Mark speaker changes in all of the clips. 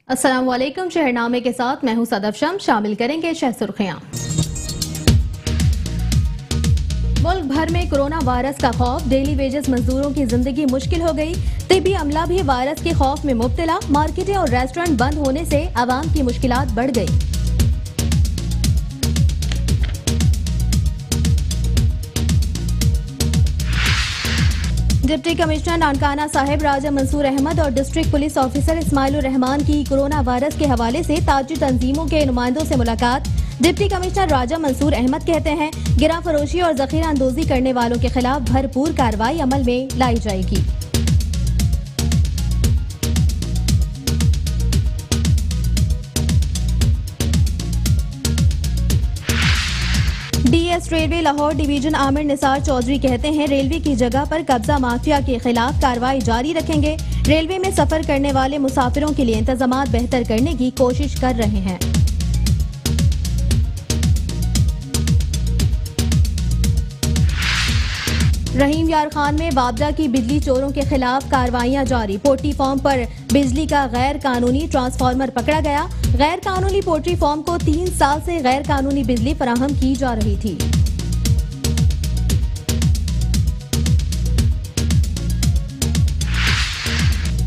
Speaker 1: अस्सलाम वालेकुम। शहरनामे के साथ मैं हूं सदफ शम। शामिल करेंगे शह सुर्खियां। मुल्क भर में कोरोना वायरस का खौफ, डेली वेजेस मजदूरों की जिंदगी मुश्किल हो गई। तिब्बी अमला भी वायरस के खौफ में मुब्तला। मार्केटें और रेस्टोरेंट बंद होने से आवाम की मुश्किलात बढ़ गई। डिप्टी कमिश्नर नानकाना साहिब राजा मंसूर अहमद और डिस्ट्रिक्ट पुलिस ऑफिसर इस्माइलुर रहमान की कोरोना वायरस के हवाले से ताजी तंजीमों के नुमाइंदों से मुलाकात। डिप्टी कमिश्नर राजा मंसूर अहमद कहते हैं, गिरा फरोशी और जखीरा अंदोजी करने वालों के खिलाफ भरपूर कार्रवाई अमल में लाई जाएगी। DS railway Lahore division Amir Nisar Chaudhry कहते हैं, रेलवे की जगह पर कब्जा माफिया के खिलाफ कार्रवाई जारी रखेंगे। रेलवे में सफर करने वाले मुसाफिरों के लिए इंतजामात बेहतर करने की कोशिश कर रहे हैं। रहीम यार खान में बाबदा की बिजली चोरों के खिलाफ कार्रवाइयां जारी। पोल्ट्री फार्म पर बिजली का गैर कानूनी ट्रांसफार्मर पकड़ा गया। गैर कानूनी पोल्ट्री फार्म को 3 साल से गैर कानूनी बिजली फराहम की जा रही थी।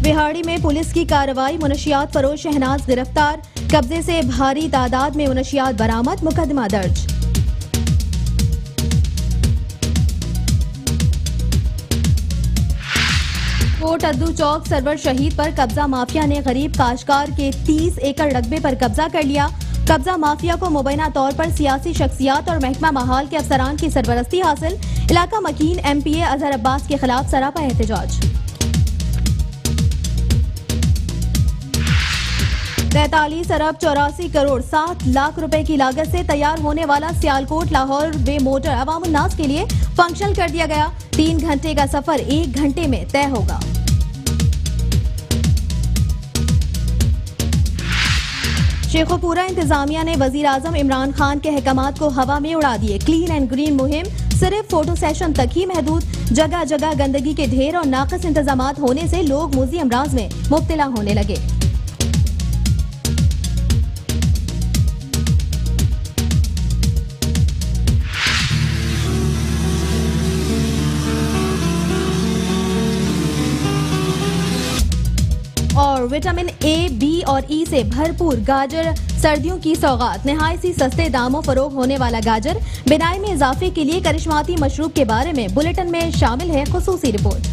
Speaker 1: बिहाड़ी में पुलिस की कार्रवाई, मुनशियात फरोश शहनाज गिरफ्तार। कब्जे से भारी तादाद में मुनशियात बरामद, मुकदमा दर्ज। कोट अद्दू चौक सरवर शहीद पर कब्जा माफिया ने गरीब काश्तकार के 30 एकड़ रकबे पर कब्जा कर लिया। कब्जा माफिया को मुबैना तौर पर सियासी शख्सियात और महकमा महाल के अफसरान की सरबरस्ती हासिल। इलाका मकीन एमपीए अजहर अब्बास के खिलाफ सरापा एहतजाज। 43 अरब 84 करोड़ 7 लाख रुपए की लागत से तैयार होने वाला सियालकोट लाहौर वे मोटर अवाम उन्नास के लिए फंक्शनल कर दिया गया। 3 घंटे का सफर 1 घंटे में तय होगा। शेखोपुरा इंतजामिया ने वजीर आजम इमरान खान के अहकामात को हवा में उड़ा दिए। क्लीन एंड ग्रीन मुहिम सिर्फ फोटो सेशन तक ही महदूद। जगह जगह गंदगी के ढेर और नाकस इंतजामात होने से लोग मुजी अमराज में मुब्तला होने लगे। और विटामिन ए, बी और ई से भरपूर गाजर सर्दियों की सौगात। नहायत ही सस्ते दामों फरोग होने वाला गाजर बिनाई में इजाफे के लिए करिश्माती मशरूब के बारे में बुलेटिन में शामिल है खुसूसी रिपोर्ट।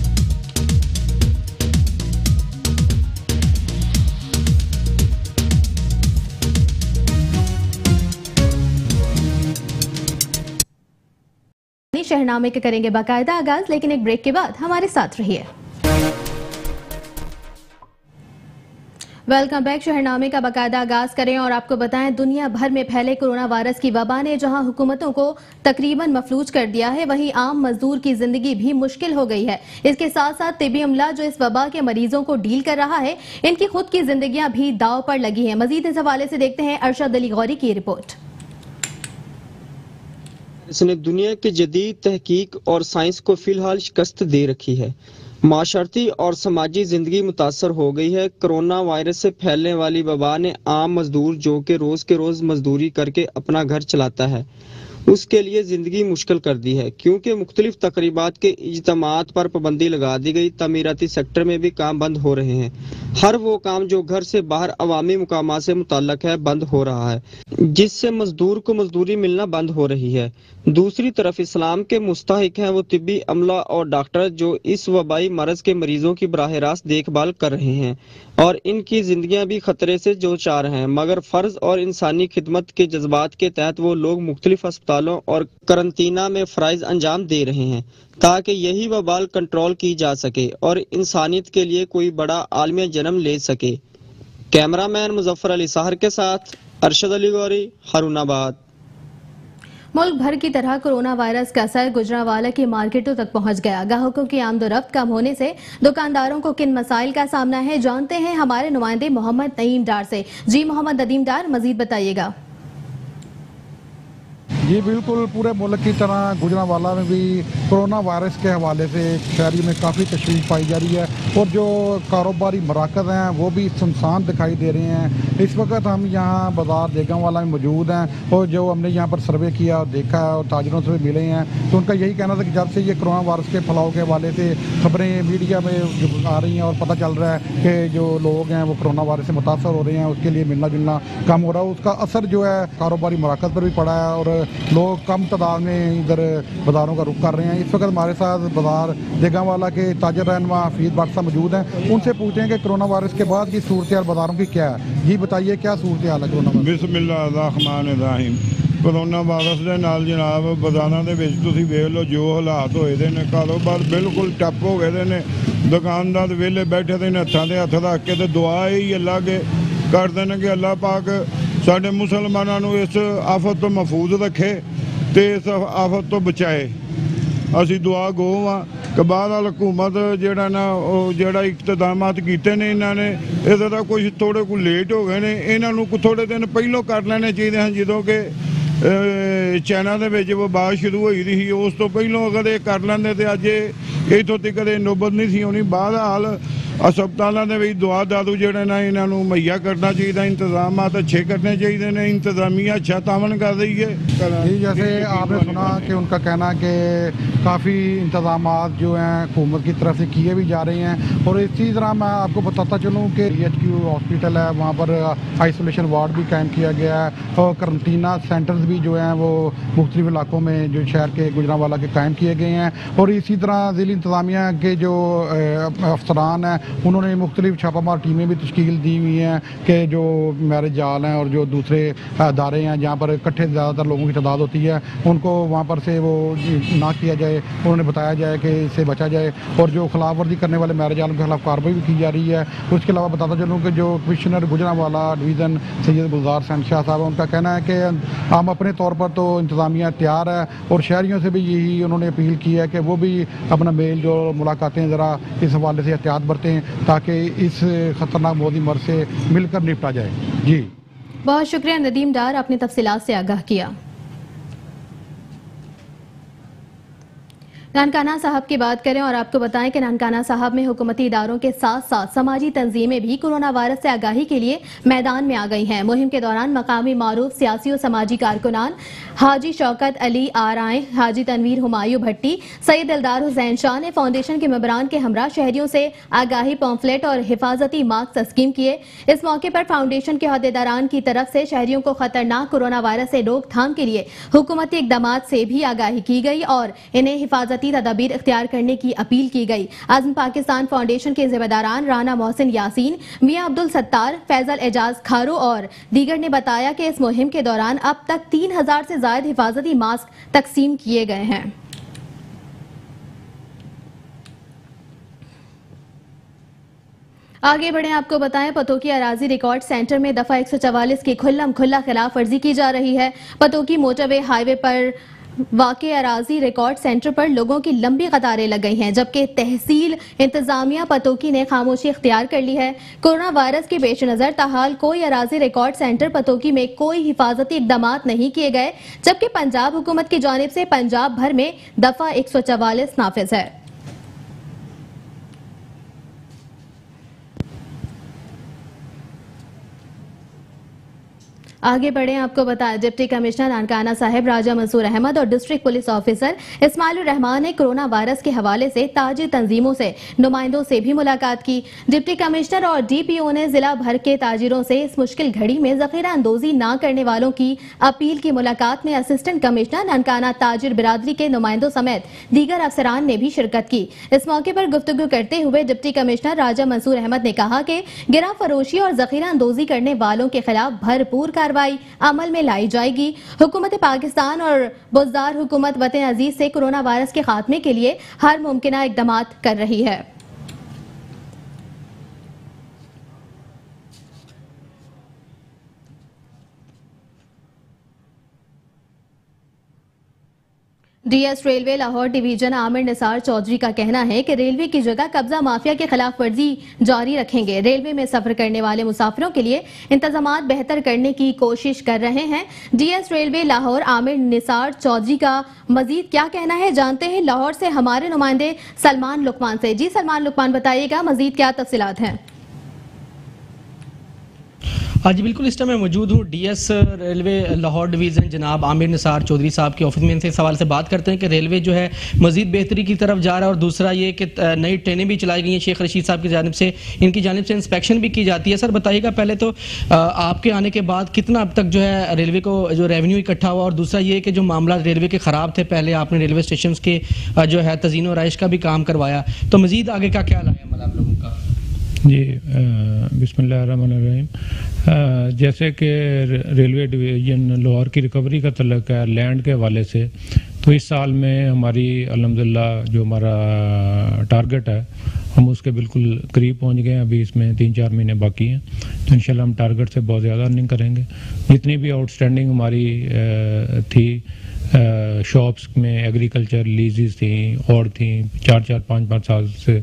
Speaker 1: शहरनामे के करेंगे बाकायदा आगाज, लेकिन एक ब्रेक के बाद हमारे साथ रहिए। Welcome back. शहरनामे का बाकायदा आगाज करें और आपको बताएं, दुनिया भर में फैले कोरोना वायरस की वबा ने जहां हुकूमतों को तकरीबन मफलूज कर दिया है, वहीं आम मजदूर की जिंदगी भी मुश्किल हो गई है। इसके साथ साथ तिब्बी अमला जो इस वबा के मरीजों को डील कर रहा है, इनकी खुद की जिंदगियां भी दाव पर लगी हैं। मजीद इस हवाले से देखते हैं अरशद अली गौरी की रिपोर्ट।
Speaker 2: इसने दुनिया की जदीद तहकीक और साइंस को फिलहाल शिकस्त दे रखी है। माशरती और समाजी जिंदगी मुतासर हो गई है। कोरोना वायरस से फैलने वाली वबा ने आम मजदूर जो कि रोज मजदूरी करके अपना घर चलाता है, उसके लिए जिंदगी मुश्किल कर दी है, क्योंकि मुख्तलिफ तकरीबात के इज्तिमात पर पाबंदी लगा दी गई। तमीराती सेक्टर में भी काम बंद हो रहे हैं। हर वो काम जो घर से बाहर अवामी मुकामात से मुताल्लक है बंद हो रहा है, जिससे मजदूर को मजदूरी मिलना बंद हो रही है। दूसरी तरफ इस्लाम के मुस्तहिक हैं वो तिब्बी अमला और डॉक्टर जो इस वबाई मरज के मरीजों की बराह रास्त देखभाल कर रहे हैं और इनकी जिंदगियां भी खतरे से जो चार हैं, मगर फर्ज और इंसानी खिदमत के जज्बात के तहत वो लोग मुख्तलिफ अस्पतालों और करंतना में फराइज अंजाम दे रहे हैं ताकि यही वबाल कंट्रोल की जा सके और इंसानियत के लिए कोई बड़ा आलमी जन्म ले सके। कैमरामैन मुजफ्फर अली साहर के साथ अरशद अली गौरी, हारूनाबाद।
Speaker 1: मुल्क भर की तरह कोरोना वायरस का असर गुजरांवाला की मार्केटों तक पहुंच गया। ग्राहकों की आमदोरफ्त कम होने से दुकानदारों को किन मसाइल का सामना है, जानते हैं हमारे नुमाइंदे मोहम्मद नईम डार से। जी मोहम्मद नईम डार, मजीद बताइएगा।
Speaker 3: जी बिल्कुल, पूरे मुल्क की तरह गुजरांवाला में भी कोरोना वायरस के हवाले से शहरी में काफ़ी तशवीश पाई जा रही है और जो कारोबारी मराकज़ हैं वो भी सुनसान दिखाई दे रहे हैं। इस वक्त हम यहाँ बाज़ार देगांवाला में मौजूद हैं और जो हमने यहाँ पर सर्वे किया और देखा और ताजरों से भी मिले हैं तो उनका यही कहना था कि जब से ये कोरोना वायरस के फैलाव के हवाले से खबरें मीडिया में जो आ रही हैं और पता चल रहा है कि जो लोग हैं वो कोरोना वायरस से मुतासर हो रहे हैं, उसके लिए मिलना जुलना कम हो रहा है, उसका असर जो है कारोबारी मराकज़ पर भी पड़ा है और लोग कम तादाद में इधर बाज़ारों का रुख कर रहे हैं। इस वक्त हमारे साथ बाज़ार देगांवाला के ताजर रहनुमा हफीज़ भट्ट साहब मौजूद हैं, उनसे पूछते हैं कि कोरोना वायरस के बाद की सूरत हाल बाज़ारों की क्या है। जी बताइए, क्या सूरत हाल है कोरोना वायरस?
Speaker 4: बिस्मिल्लाहिर्रहमानिर्रहीम। कोरोना वायरस ਦੇ ਨਾਲ ਜਨਾਬ ਬਾਜ਼ਾਰਾਂ ਦੇ ਵਿੱਚ ਤੁਸੀਂ ਵੇਖ ਲਓ ਜੋ ਹਾਲਾਤ ਹੋਏ ਦੇ ਨੇ, ਕਾਰੋਬਾਰ ਬਿਲਕੁਲ ਠੱਪ ਹੋ ਗਏ ਦੇ ਨੇ। ਦੁਕਾਨਦਾਰ ਵਿਹਲੇ ਬੈਠੇ ਦੇ ਨੇ, ਹੱਥਾਂ ਦੇ ਹੱਥ ਰੱਖ ਕੇ ਤੇ ਦੁਆ ਹੀ ਅੱਲਾ ਕੇ ਕਰਦੇ ਨੇ ਕਿ ਅੱਲਾ ਪਾਕ ਸਾਡੇ ਮੁਸਲਮਾਨਾਂ ਨੂੰ ਇਸ ਆਫਤ ਤੋਂ ਮਹਿਫੂਜ਼ ਰੱਖੇ ਤੇ ਇਸ ਆਫਤ ਤੋਂ ਬਚਾਏ। ਅਸੀਂ ਦੁਆ ਗੋ ਹਾਂ ਕਿ ਬਾਹਰ ਹਕੂਮਤ ਜਿਹੜਾ ਨਾ ਉਹ ਜਿਹੜਾ ਇਕਤਦਾਮਾਤ ਕੀਤੇ ਨੇ ਇਹਨਾਂ ਨੇ ਇਹਦਾ ਤਾਂ ਕੁਝ ਥੋੜੇ ਕੁ ਲੇਟ ਹੋ ਗਏ ਨੇ। ਇਹਨਾਂ ਨੂੰ ਥੋੜੇ ਦਿਨ ਪਹਿਲਾਂ ਕਰ ਲੈਣੇ ਚਾਹੀਦੇ ਹਨ, ਜਦੋਂ ਕਿ ਚਾਈਨਾ ਦੇ ਵਿੱਚ ਵਬਾ ਸ਼ੁਰੂ ਹੋਈ ਸੀ। ਉਸ ਤੋਂ ਪਹਿਲਾਂ ਅਗਰ ਇਹ ਕਰ ਲੈਂਦੇ ਤੇ ਅੱਜ ਇੱਥੋਂ ਤੱਕ ਕਦੇ ਨੌਬਤ ਨਹੀਂ ਸੀ ਹੋਣੀ। ਬਾਹਰਹਾਲ अस्पतालों के भी दुआ दादू जोड़े ना इन्हों मुहैया करना चाहिए, इंतजाम अच्छे करने चाहिए ने, इंतजामिया अच्छा तावन कर रही है।
Speaker 3: जी जैसे आपने सुना कि उनका कहना कि काफ़ी इंतजाम जो हैं हुकूमत की तरफ से किए भी जा रहे हैं और इसी तरह मैं आपको बताता चलूँ कि EHQ हॉस्पिटल है, वहाँ पर आइसोलेशन वार्ड भी कायम किया गया है और करंटीना सेंटर्स भी जो हैं वो मुख्तलिफ इलाकों में जो शहर के गुजरांवाला के कायम किए गए हैं और इसी तरह ज़िली इंतजामिया के जो अफसरान हैं उन्होंने मुख्तलिफ छापामार टीमें भी तश्कील दी हुई हैं कि जो मैरिज जाल हैं और जो दूसरे अदारे हैं जहाँ पर इकट्ठे ज़्यादातर लोगों की तादाद होती है उनको वहाँ पर से वो ना किया जाए, उन्होंने बताया जाए कि इससे बचा जाए और जो खिलाफ वर्जी करने वाले मैरिज जाल के खिलाफ कार्रवाई भी की जा रही है। उसके अलावा बताता चलूँ कि जो कमिश्नर गुजरांवाला डिवीज़न सैयद गुलजार हुसैन शाह साहब, उनका कहना है कि हम अपने तौर पर तो इंतज़ामिया तैयार है और शहरियों से भी यही उन्होंने अपील की है कि वो भी अपना मेल जो मुलाकातें ज़रा इस हवाले से एहतियात बरतें ताकि इस खतरनाक मौदी मर्ज से मिलकर निपटा जाए। जी
Speaker 1: बहुत शुक्रिया नदीम डार, आपने तफसीलात से आगाह किया। नानकाना साहब की बात करें और आपको बताएं कि नानकाना साहब में हुकूमती इदारों के साथ साथ समाजी तंजीमें भी कोरोना वायरस से आगाही के लिए मैदान में आ गई हैं। मुहिम के दौरान मकामी मारूफ सियासी और समाजी कारकुनान हाजी शौकत अली आराए, हाजी तनवीर हुमायूं भट्टी, सैयद दिलदार हुसैन शाह ने फाउंडेशन के मेंबरान के हमरा शहरियों से आगाही पॉम्फलेट और हिफाजती मास्क तस्कीम किए। इस मौके पर फाउंडेशन के अहदेदारान की तरफ से शहरियों को खतरनाक कोरोना वायरस से रोकथाम के लिए हुकूमती इकदाम से भी आगाही की गई और इन्हें हिफाजती तदाबीर इख्तियार करने की अपील की गई। आज़म पाकिस्तान फाउंडेशन के जिम्मेदारान राना मोहसिन यासीन, मियां अब्दुल सत्तार, फैजल एजाज खारो और दीगर ने बताया कि इस मुहिम के दौरान अब तक 3000 से ज्यादा हिफाजती मास्क तकसीम किए गए हैं। आगे बढ़े, आपको बताएं पतोकी अराजी रिकॉर्ड सेंटर में दफा 144 की खुल्लम खुल्ला खिलाफ वर्जी की जा रही है। पतोकी मोटरवे हाईवे पर वाक़े अराजी रिकॉर्ड सेंटर पर लोगों की लंबी कतारें लग गई हैं, जबकि तहसील इंतजामिया पतोकी ने खामोशी इख्तियार कर ली है। कोरोना वायरस के पेश नजर ताहाल कोई अराजी रिकॉर्ड सेंटर पतोकी में कोई हिफाजती इकदाम नहीं किए गए, जबकि पंजाब हुकूमत की जानिब से पंजाब भर में दफा 144 नाफिज है। आगे बढ़े, आपको बताएं डिप्टी कमिश्नर नानकाना साहिब राजा मंसूर अहमद और district police officer Ismail Rehman ने कोरोना वायरस के हवाले से ताजिर तंजीमों से नुमाइंदों से भी मुलाकात की। डिप्टी कमिश्नर और DPO ने जिला भर के ताजिरों से इस मुश्किल घड़ी में जखीरा अंदोजी न करने वालों की अपील की। मुलाकात में असिस्टेंट कमिश्नर नानकाना ताजिर बिरादरी के नुमाइंदों समेत दीगर अफसरान ने भी शिरकत की। इस मौके पर गुफ्तगू करते हुए डिप्टी कमिश्नर राजा मंसूर अहमद ने कहा कि गिरा फरोशी और जखीरा अंदोजी करने वालों के खिलाफ भरपूर कार्रवाई अमल में लाई जाएगी। हुकूमत पाकिस्तान और बुज़दार हुकूमत वतन अजीज से कोरोना वायरस के खात्मे के लिए हर मुमकिन इकदाम कर रही है। DS railway Lahore division Amir Nisar Chaudhry का कहना है कि रेलवे की जगह कब्जा माफिया के खिलाफ वर्जी जारी रखेंगे। रेलवे में सफर करने वाले मुसाफिरों के लिए इंतजामात बेहतर करने की कोशिश कर रहे हैं। डीएस रेलवे लाहौर आमिर निसार चौधरी का मजीद क्या कहना है, जानते हैं लाहौर से हमारे नुमाइंदे सलमान लुकमान से। जी सलमान लुकमान, बताइएगा मजीद क्या तफसीलात हैं।
Speaker 5: हाँ जी बिल्कुल, इस टाइम मैं मौजूद हूँ डीएस रेलवे लाहौर डिवीज़न जनाब आमिर निसार चौधरी साहब के ऑफिस में। इनसे इस सवाल से बात करते हैं कि रेलवे जो है मजीद बेहतरी की तरफ जा रहा है और दूसरा ये कि नई ट्रेनें भी चलाई गई हैं शेख रशीद साहब की जानिब से, इनकी जानिब से इंस्पेक्शन भी की जाती है। सर बताइएगा पहले तो आपके आने के बाद कितना अब तक जो है रेलवे को जो रेवेन्यू इकट्ठा हुआ, और दूसरा ये कि जो मामला रेलवे के ख़राब थे पहले आपने रेलवे स्टेशन के जो है तज़ीन और आइश का भी काम करवाया, तो मजीद आगे का क्या लाया अमल आप लोगों का?
Speaker 6: जी बिस्मिल्लाहिर्रहमानिर्रहीम। जैसे कि रेलवे डिवीजन लाहौर की रिकवरी का तल्लुक़ है लैंड के हवाले से, तो इस साल में हमारी अल्हम्दुलिल्लाह जो हमारा टारगेट है हम उसके बिल्कुल करीब पहुंच गए हैं। अभी इसमें 3-4 महीने बाकी हैं, तो इंशाल्लाह हम टारगेट से बहुत ज़्यादा अर्निंग करेंगे। जितनी भी आउटस्टैंडिंग हमारी थी शॉप्स में एग्रीकल्चर लीजेस थी और थी 4-4, 5-5 साल से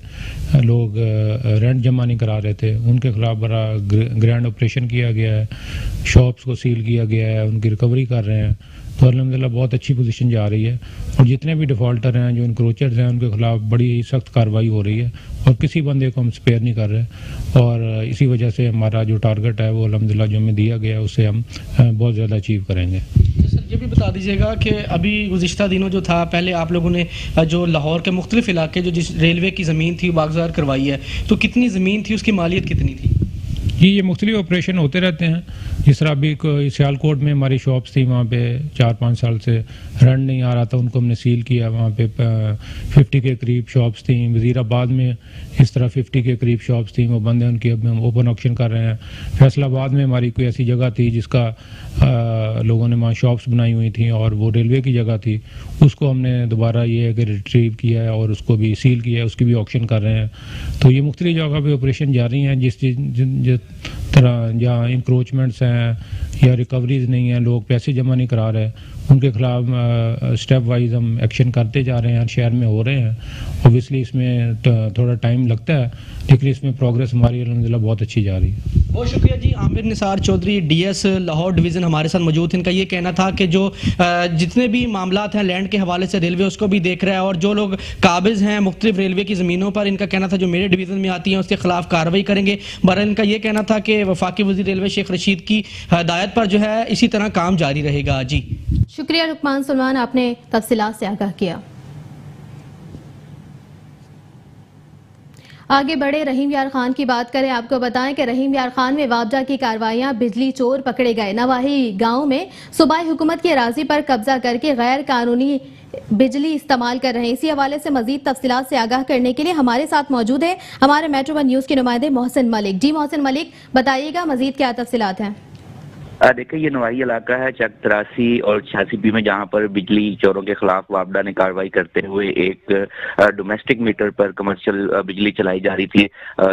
Speaker 6: लोग रेंट जमा नहीं करा रहे थे, उनके खिलाफ बड़ा ग्रैंड ऑपरेशन किया गया है, शॉप्स को सील किया गया है, उनकी रिकवरी कर रहे हैं। तो अल्हम्दुलिल्लाह बहुत अच्छी पोजीशन जा रही है और जितने भी डिफ़ॉल्टर हैं जो इंक्रोचर्स हैं उनके खिलाफ बड़ी ही सख्त कार्रवाई हो रही है और किसी बंदे को हम स्पेयर नहीं कर रहे। और इसी वजह से हमारा जो टारगेट है वो अल्हम्दुलिल्लाह जो हमें दिया गया है उससे हम बहुत ज़्यादा अचीव करेंगे।
Speaker 5: सर ये भी बता दीजिएगा कि अभी गुज़िश्ता दिनों जो था, पहले आप लोगों ने जो लाहौर के मुख्तलिफ इलाके जो जिस रेलवे की ज़मीन थी वागज़ार करवाई है, तो कितनी ज़मीन थी, उसकी मालियत कितनी थी?
Speaker 6: ये मुख्तलिफ ऑपरेशन होते रहते हैं। जिस तरह अभी सियालकोट में हमारी शॉप्स थी, वहाँ पे 4-5 साल से रन नहीं आ रहा था, उनको हमने सील किया। वहाँ पे 50 के करीब शॉप्स थी। वज़ीराबाद में इस तरह 50 के करीब शॉप्स थी, वो बंद हैं, उनकी अब हम ओपन ऑक्शन कर रहे हैं। फैसलाबाद में हमारी कोई ऐसी जगह थी जिसका लोगों ने वहाँ शॉप्स बनाई हुई थी और वो रेलवे की जगह थी, उसको हमने दोबारा ये है कि रिट्रीव किया है और उसको भी सील किया है, उसकी भी ऑक्शन कर रहे हैं। तो ये मुख्तलिफ जगह पे ऑपरेशन जारी हैं। जिस तरह जहाँ इंक्रोचमेंट्स हैं या रिकवरीज नहीं है, लोग पैसे जमा नहीं करा रहे, उनके खिलाफ स्टेप वाइज हम एक्शन करते जा रहे हैं, हर शहर में हो रहे हैं। ऑब्वियसली इसमें थोड़ा टाइम लगता है, लेकिन इसमें प्रोग्रेस हमारी अल्हम्दुलिल्लाह बहुत अच्छी जा रही है।
Speaker 5: बहुत शुक्रिया जी। आमिर निसार चौधरी डीएस लाहौर डिवीज़न हमारे साथ मौजूद थे। इनका ये कहना था कि जो जितने भी मामलात हैं लैंड के हवाले से रेलवे उसको भी देख रहा है और जो लोग काबिज हैं मुख्तलिफ रेलवे की ज़मीनों पर, इनका कहना था जो मेरे डिवीज़न में आती हैं उसके खिलाफ कार्रवाई करेंगे। बहरहाल इनका ये कहना था कि वफाकी वज़ीर रेलवे शेख रशीद की हदायत पर जो है इसी तरह काम जारी रहेगा। जी
Speaker 1: शुक्रिया लुकमान सलमान, आपने तफसीलात से आगाह किया। आगे बढ़े रहीम यार खान की बात करें। आपको बताएं कि रहीम यार खान में वाबजा की कार्रवाइयां, बिजली चोर पकड़े गए। नवाही गांव में सूबाई हुकूमत की अराजी पर कब्जा करके गैर कानूनी बिजली इस्तेमाल कर रहे हैं। इसी हवाले से मजीद तफसीलात से आगाह करने के लिए हमारे साथ मौजूद है हमारे मेट्रो 1 न्यूज के नुमाइंदे मोहसिन मलिक। जी मोहसिन मलिक, बताइएगा मजीद क्या तफसीलात हैं?
Speaker 7: देखिए, ये नवाही इलाका है चक 83 और 86B में, जहाँ पर बिजली चोरों के खिलाफ वापडा ने कार्रवाई करते हुए एक डोमेस्टिक मीटर पर कमर्शियल बिजली चलाई जा रही थी,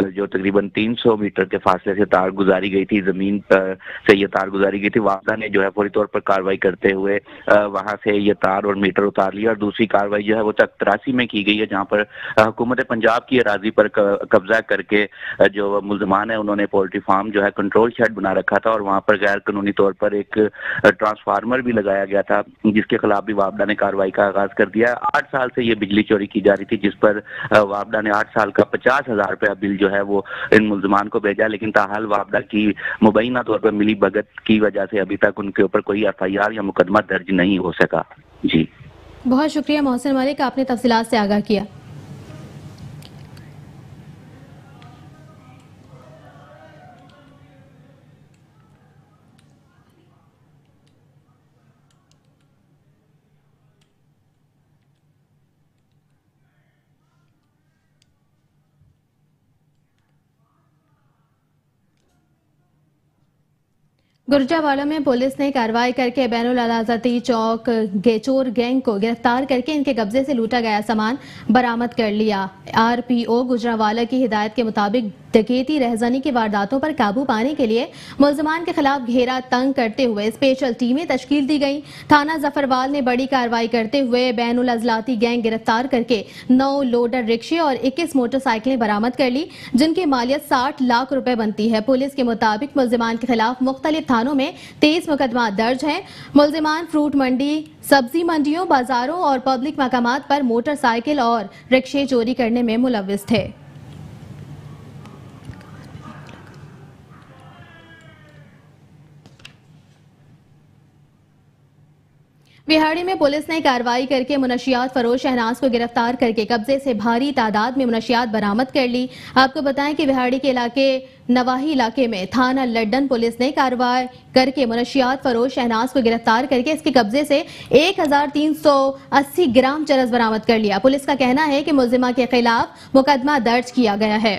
Speaker 7: जो तकरीबन 300 मीटर के फासले से तार गुजारी गई थी, जमीन पर से ये तार गुजारी गई थी। वापडा ने जो है फौरी तौर पर कार्रवाई करते हुए वहाँ से ये तार और मीटर उतार लिया। और दूसरी कार्रवाई जो है वो चक 83 में की गई है, जहाँ पर हुकूमत पंजाब की अराजी पर कब्जा करके जो मुलजमान है उन्होंने पोल्ट्री फार्म जो है कंट्रोल शेड बना रखा था और वहाँ पर गैर कानूनी तौर पर एक ट्रांसफार्मर भी लगाया गया था, जिसके खिलाफ भी वापडा ने कार्रवाई का आगाज कर दिया। 8 साल से ये बिजली चोरी की जा रही थी, जिस पर वापडा ने 8 साल का 50,000 रुपया बिल जो है वो इन मुलजमान को भेजा, लेकिन ताहाल वापडा की मुबैना तौर पर मिली भगत की वजह से अभी तक उनके ऊपर कोई FIR या मुकदमा दर्ज नहीं हो सका। जी
Speaker 1: बहुत शुक्रिया मोहसिन मलिक, आपने तफसीलात से आगाह किया। गुरजावाला में पुलिस ने कार्रवाई करके बैनुल अलाज़ती चौक गेचोर गैंग को गिरफ्तार करके इनके कब्जे से लूटा गया सामान बरामद कर लिया। RPO गुजरावाला की हिदायत के मुताबिक डकैती रहजनी की वारदातों पर काबू पाने के लिए मुलजमान के खिलाफ घेरा तंग करते हुए स्पेशल टीमें तश्कील दी गई। थाना जफरवाल ने बड़ी कार्रवाई करते हुए बैनुल अजलाती गैंग गिरफ्तार करके 9 लोडर रिक्शे और 21 मोटरसाइकिलें बरामद कर ली, जिनकी मालियत 60 लाख रुपए बनती है। पुलिस के मुताबिक मुलजमान के खिलाफ मुख्तलिफ थानों में 23 मुकदमा दर्ज हैं। मुलजमान फ्रूट मंडी, सब्जी मंडियों, बाजारों और पब्लिक मकामात पर मोटरसाइकिल और रिक्शे चोरी करने में मुलव्विस थे। बिहाड़ी में पुलिस ने कार्रवाई करके मुनशियात फरोश शहनाज को गिरफ्तार करके कब्जे से भारी तादाद में मुनशियात बरामद कर ली। आपको बताएं कि बिहाड़ी के इलाके नवाही इलाके में थाना लड्डन पुलिस ने कार्रवाई करके मुनशियात फरोश शहनाज को गिरफ्तार करके इसके कब्जे से 1380 ग्राम चरस बरामद कर लिया। पुलिस का कहना है कि मुलजिमा के खिलाफ मुकदमा दर्ज किया गया है।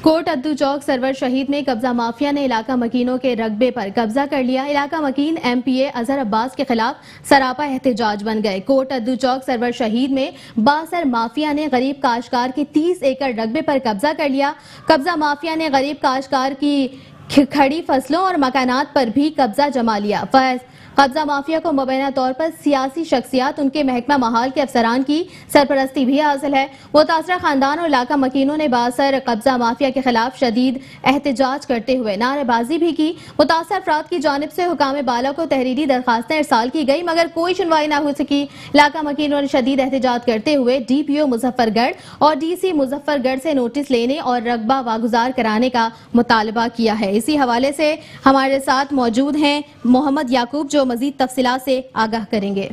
Speaker 1: कोट अद्दू चौक सरवर शहीद में कब्जा माफिया ने इलाका मकीनों के रकबे पर कब्जा कर लिया। इलाका मकीन MPA अजहर अब्बास के खिलाफ सरापा एहतजाज बन गए। कोट अद्दू चौक सरवर शहीद में बासर माफिया ने गरीब काश्तकार के 30 एकड़ रकबे पर कब्जा कर लिया। कब्जा माफिया ने गरीब काश्तकार की खड़ी फसलों और मकानात पर भी कब्जा जमा लिया। कब्जा माफिया को मुबैना तौर पर सियासी शख्सियात, उनके महकमा महाल के अफसरान की सरपरस्ती भी हासिल है। मुतासरा खानदान और इलाका मकीनों ने बासर कब्जा माफिया के खिलाफ शदीद एहतजाज करते हुए नारेबाजी भी की। मुतासर अफराद की जानिब से हुकाम बाला को तहरीरी दरखास्तें इरसाल की गई, मगर कोई सुनवाई न हो सकी। इलाका मकीनों ने शदीद एहतजाज करते हुए DPO मुजफ्फरगढ़ और DC मुजफ्फरगढ़ से नोटिस लेने और रकबा वागुजार कराने का मुतालबा किया है। इसी हवाले से हमारे साथ मौजूद हैं मोहम्मद याकूब, जो मजीद तफसीलात से आगाह करेंगे।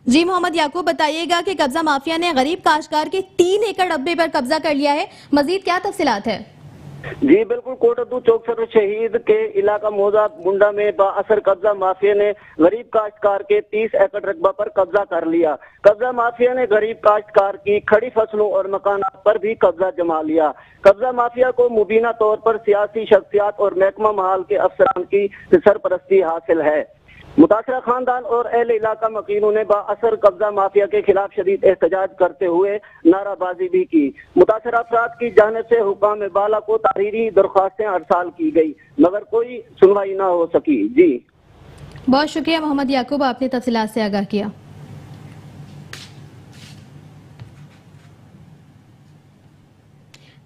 Speaker 1: जी मोहम्मद याकूब, बताइएगा कि कब्जा माफिया ने गरीब काश्तकार के 3 एकड़ रकबे पर कब्जा कर लिया है, मजीद क्या तफसीलात है?
Speaker 8: जी बिल्कुल, कोट अद्दू चौक सरवर शहीद के इलाका मौजा मुंडा में बाअसर कब्जा माफिया ने गरीब काश्तकार के 30 एकड़ रकबा पर कब्जा कर लिया। कब्जा माफिया ने गरीब काश्तकार की खड़ी फसलों और मकानात पर भी कब्जा जमा लिया। कब्जा माफिया को मुबीना तौर पर सियासी शख्सियात और महकमा महाल के अफसरान की सरपरस्ती हासिल है। मुतासरा खानदान और अहले इलाका मकीनों ने बाअसर कब्जा माफिया के खिलाफ शदीद एहतजाज करते हुए नाराबाजी भी की। मुतासरा अफराद की जानिब से हुकाम बाला को तहरीरी दरख्वास्तें अरसाल की गई, मगर कोई सुनवाई न हो सकी। जी
Speaker 1: बहुत शुक्रिया मोहम्मद याकूब, आपने तफसीलात से आगाह किया।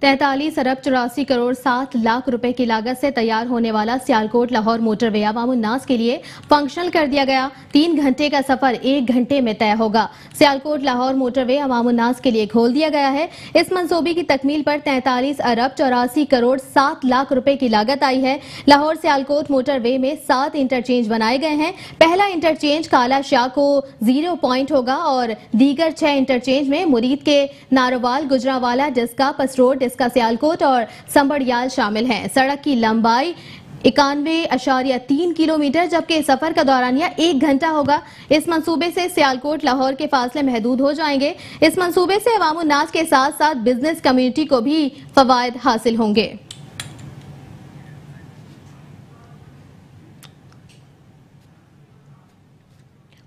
Speaker 1: 43 अरब 84 करोड़ 7 लाख रुपए की लागत से तैयार होने वाला सियालकोट लाहौर मोटरवे अवामुन्नास के लिए फंक्शनल कर दिया गया। 3 घंटे का सफर 1 घंटे में तय होगा। सियालकोट लाहौर मोटरवे अवामुन्नास के लिए खोल दिया गया है। इस मंसूबे की तकमील पर 43 अरब 84 करोड़ 7 लाख रुपए की लागत आई है। लाहौर सियालकोट मोटरवे में 7 इंटरचेंज बनाए गए हैं। पहला इंटरचेंज काला शाह को 0 पॉइंट होगा और दीगर 6 इंटरचेंज में मुरीद के नारोवाल, गुजरावाला, डिस्का, पसरोड, इसका सियालकोट और संबड़ियाल शामिल हैं। सड़क की लंबाई 91.3 किलोमीटर, जबकि सफर का दौरानिया 1 घंटा होगा। इस मंसूबे से सियालकोट लाहौर के फासले महदूद हो जाएंगे। इस मंसूबे से अवामुन्नास के साथ साथ बिजनेस कम्युनिटी को भी फवायद हासिल होंगे।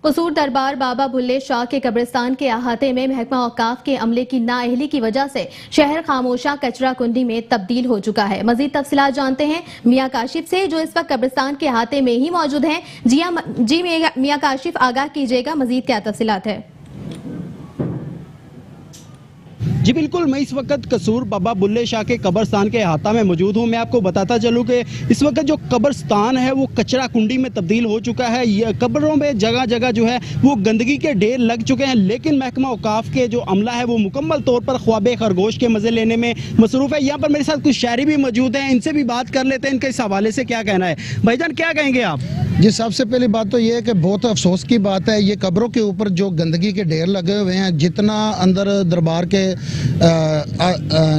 Speaker 1: कसूर दरबार बाबा बुल्ले शाह के कब्रिस्तान के अहाते में महकमा औकाफ के अमले की नाअहली की वजह से शहर खामोशा कचरा कुंडी में तब्दील हो चुका है। मजीद तफसीलात जानते हैं मियां काशिफ से, जो इस वक्त कब्रिस्तान के अहाते में ही मौजूद हैं। जी मियां काशिफ, आगाह कीजिएगा, मजीद क्या तफसीलात है?
Speaker 9: जी बिल्कुल, मैं इस वक्त कसूर बाबा बुल्ले शाह के कब्रिस्तान के अहाता में मौजूद हूँ। मैं आपको बताता चलूँ कि इस वक्त जो कब्रिस्तान है वो कचरा कुंडी में तब्दील हो चुका है। ये कब्रों में जगह जगह जो है वो गंदगी के ढेर लग चुके हैं, लेकिन महकमा औकाफ के जो अमला है वो मुकम्मल तौर पर ख्वाबे खरगोश के मज़े लेने में मसरूफ़ है। यहाँ पर मेरे साथ कुछ शायरी भी मौजूद हैं, इनसे भी बात कर लेते हैं, इनके इस हवाले से क्या कहना है। भाईजान क्या कहेंगे आप?
Speaker 10: जी सबसे पहली बात तो ये है कि बहुत अफसोस की बात है, ये कब्रों के ऊपर जो गंदगी के ढेर लगे हुए हैं, जितना अंदर दरबार के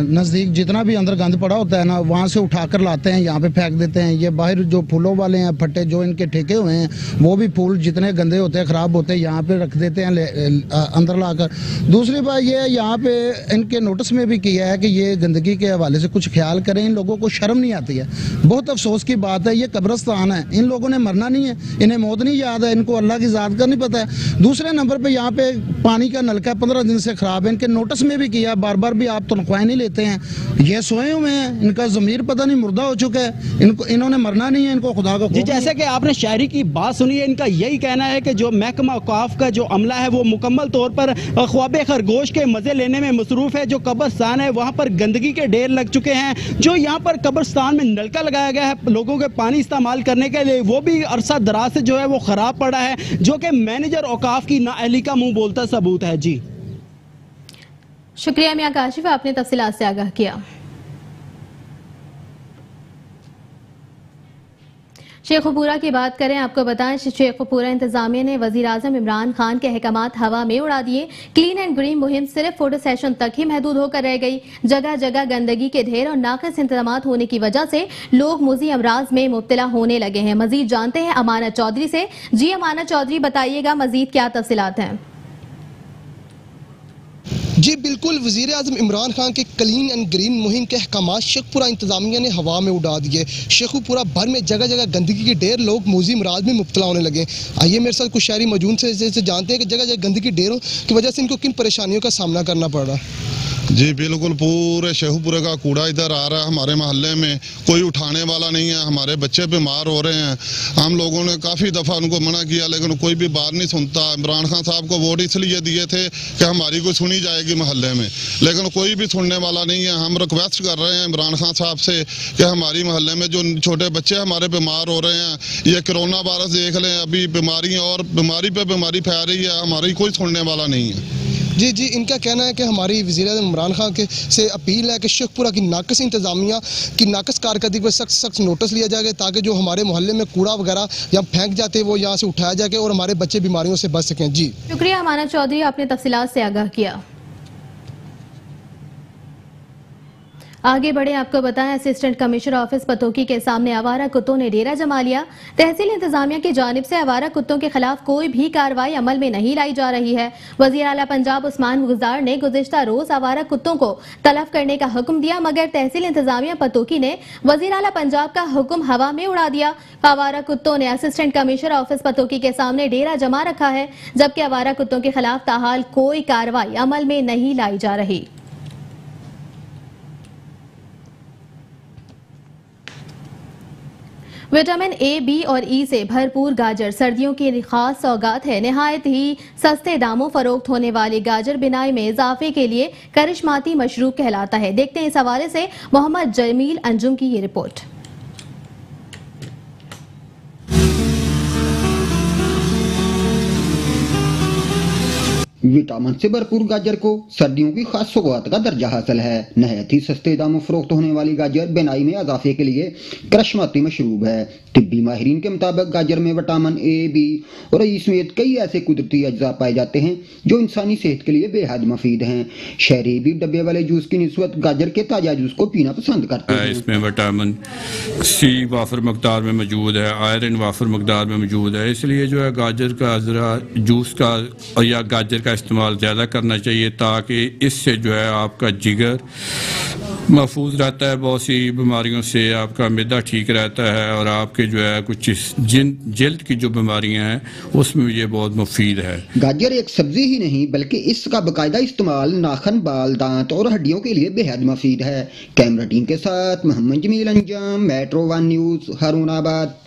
Speaker 10: नज़दीक जितना भी अंदर गंद पड़ा होता है ना, वहाँ से उठाकर लाते हैं, यहाँ पे फेंक देते हैं। ये बाहर जो फूलों वाले हैं फट्टे जो इनके ठेके हुए हैं, वो भी फूल जितने गंदे होते हैं ख़राब होते हैं यहाँ पे रख देते हैं अंदर लाकर। दूसरी बात ये है, यहाँ पे इनके नोटिस में भी किया है कि ये गंदगी के हवाले से कुछ ख्याल करें, इन लोगों को शर्म नहीं आती है। बहुत अफसोस की बात है, ये कब्रिस्तान है, इन लोगों ने मरना नहीं है, इन्हें मौत नहीं याद है, इनको अल्लाह की ज़ात का नहीं पता है। दूसरे नंबर पे यहाँ पे पानी का नलका 15 दिन से ख़राब है, इनके नोटिस में भी किया, बार बार भी आप तनख्वाहें नहीं लेते हैं, ये सोए हुए हैं, इनका ज़मीर पता नहीं मुर्दा हो चुका है, इन्होंने मरना नहीं है, इनको खुदा को।
Speaker 9: जी जैसे कि आपने शायरी की बात सुनी है, इनका यही कहना है कि जो महकमा औकाफ का जो अमला है वो मुकम्मल तौर पर ख्वाबे खरगोश के मज़े लेने में मसरूफ़ है। जो कब्रिस्तान है वहाँ पर गंदगी के ढेर लग चुके हैं, जो यहाँ पर कब्रिस्तान में नलका लगाया गया है लोगों के पानी इस्तेमाल करने के लिए, वो भी अरसा दराज से जो है वो ख़राब पड़ा है, जो कि मैनेजर औकाफ की नाअहली का मुंह बोलता सबूत है। जी
Speaker 1: शुक्रिया मियां काशिफ, आपने तफसीलात से आगाह किया। शेखुपुरा की बात करें, आपको बताएं शेखुपुरा इंतजामिया ने वजीर आजम इमरान खान के अहकामात हवा में उड़ा दिए। क्लीन एंड ग्रीन मुहिम सिर्फ फोटो सेशन तक ही महदूद होकर रह गई। जगह जगह गंदगी के ढेर और नाक़िस इंतजामात होने की वजह से लोग मुज़ी अमराज में मुब्तला होने लगे हैं। मजीद जानते हैं अमानत चौधरी से। जी अमानत चौधरी, बताइएगा मजीद क्या तफसीलात हैं?
Speaker 11: जी बिल्कुल, वज़ीर आज़म इमरान खान के क्लीन एंड ग्रीन मुहिम के अहकामात शेखपुरा इंतजामिया ने हवा में उड़ा दिए। शेखपुरा भर में जगह जगह गंदगी के ढेर, लोग मुज़ी अमराज में मुब्तला होने लगे। आइए मेरे साथ कुछ शहरी मौजूद से जानते हैं कि जगह जगह गंदगी के ढेरों की वजह से इनको किन परेशानियों का सामना करना पड़ रहा है।
Speaker 12: जी बिल्कुल, पूरे शेखपुरे का कूड़ा इधर आ रहा है हमारे मोहल्ले में, कोई उठाने वाला नहीं है, हमारे बच्चे बीमार हो रहे हैं। हम लोगों ने काफ़ी दफ़ा उनको मना किया लेकिन कोई भी बात नहीं सुनता। इमरान खान साहब को वोट इसलिए दिए थे कि हमारी कोई सुनी जाएगी मोहल्ले में, लेकिन कोई भी सुनने वाला नहीं है। हम रिक्वेस्ट कर रहे हैं इमरान खान साहब से कि हमारी मोहल्ले में जो छोटे बच्चे हमारे बीमार हो रहे हैं, ये कोरोना वायरस देख लें, अभी बीमारी और बीमारी पे बीमारी फैल रही है, हमारी कोई सुनने वाला नहीं है।
Speaker 11: जी इनका कहना है कि हमारी वज़ीर आज़म इमरान खान के से अपील है कि शेखपुरा की नाकस इंतजामिया की नाकस कारकर्दगी पर सख्त नोटिस लिया जाएगा, ताकि जो हमारे मोहल्ले में कूड़ा वगैरह यहाँ फेंक जाते हैं वो यहाँ से उठाया जाए और हमारे बच्चे बीमारियों से बच सकें। जी
Speaker 1: शुक्रिया अमानत चौधरी, आपने तफसीलात से आगाह किया। आगे बढ़े, आपको बताएं असिस्टेंट कमिश्नर ऑफिस पतोकी के सामने आवारा कुत्तों ने डेरा जमा लिया। तहसील इंतजामिया की जानिब से आवारा कुत्तों के खिलाफ कोई भी कार्रवाई अमल में नहीं लाई जा रही है। वजीर आला पंजाब उस्मान गुजार ने गुज़िश्ता रोज आवारा कुत्तों को तलब करने का हुक्म दिया, मगर तहसील इंतजामिया पतोकी ने वजीर आला पंजाब का हुक्म हवा में उड़ा दिया। आवारा कुत्तों ने असिस्टेंट कमिश्नर ऑफिस पतोकी के सामने डेरा जमा रखा है, जबकि आवारा कुत्तों के खिलाफ ताहाल कोई कार्रवाई अमल में नहीं लाई जा रही। विटामिन ए, बी और ई से भरपूर गाजर सर्दियों की खास सौगात है। निहायत ही सस्ते दामों फरोख्त होने वाली गाजर बिनाई में इजाफे के लिए करिश्माती मशरूब कहलाता है। देखते हैं इस हवाले से मोहम्मद जमील अंजुम की ये रिपोर्ट।
Speaker 13: विटामिन से भरपूर गाजर को सर्दियों की खास सौगात का दर्जा हासिल है। नहायत ही सस्ते दामों फरोख्त होने वाली गाजर बिनाई में इजाफे के लिए करिश्माती मशरूब है। तिब्बी माहिरीन के मुताबिक गाजर में विटामिन ए, बी और ई समेत कई ऐसे कुदरती अज्जा पाए जाते हैं जो इंसानी सेहत के लिए बेहद मुफीद हैं। शहरी भी डब्बे वाले जूस की निस्बत गाजर के ताजा जूस को पीना पसंद करते हैं।
Speaker 14: इसमें विटामिन सी वाफर मकदार में मौजूद है, आयरन वाफर मकदार में मौजूद है, इसलिए जो है गाजर का जरा जूस का या गाजर का इस्तेमाल ज़्यादा करना चाहिए, ताकि इससे जो है आपका जिगर महफूज रहता है बहुत सी बीमारियों से, आपका मैदा ठीक रहता है और आपके जो है कुछ जल्द की जो बीमारियां हैं उसमें ये बहुत मुफीद है।
Speaker 13: गाजर एक सब्जी ही नहीं बल्कि इसका बाकायदा इस्तेमाल नाखन, बाल, दांत और हड्डियों के लिए बेहद मुफीद है। कैमरा टीम के साथ मोहम्मद जमील अंजाम, मेट्रो 1 न्यूज़, हारूनाबाद।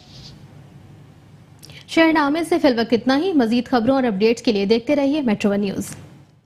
Speaker 1: शहरनामे से फिलवक्त इतना ही। मजीद खबरों और अपडेट्स के लिए देखते रहिए मेट्रो 1 न्यूज़।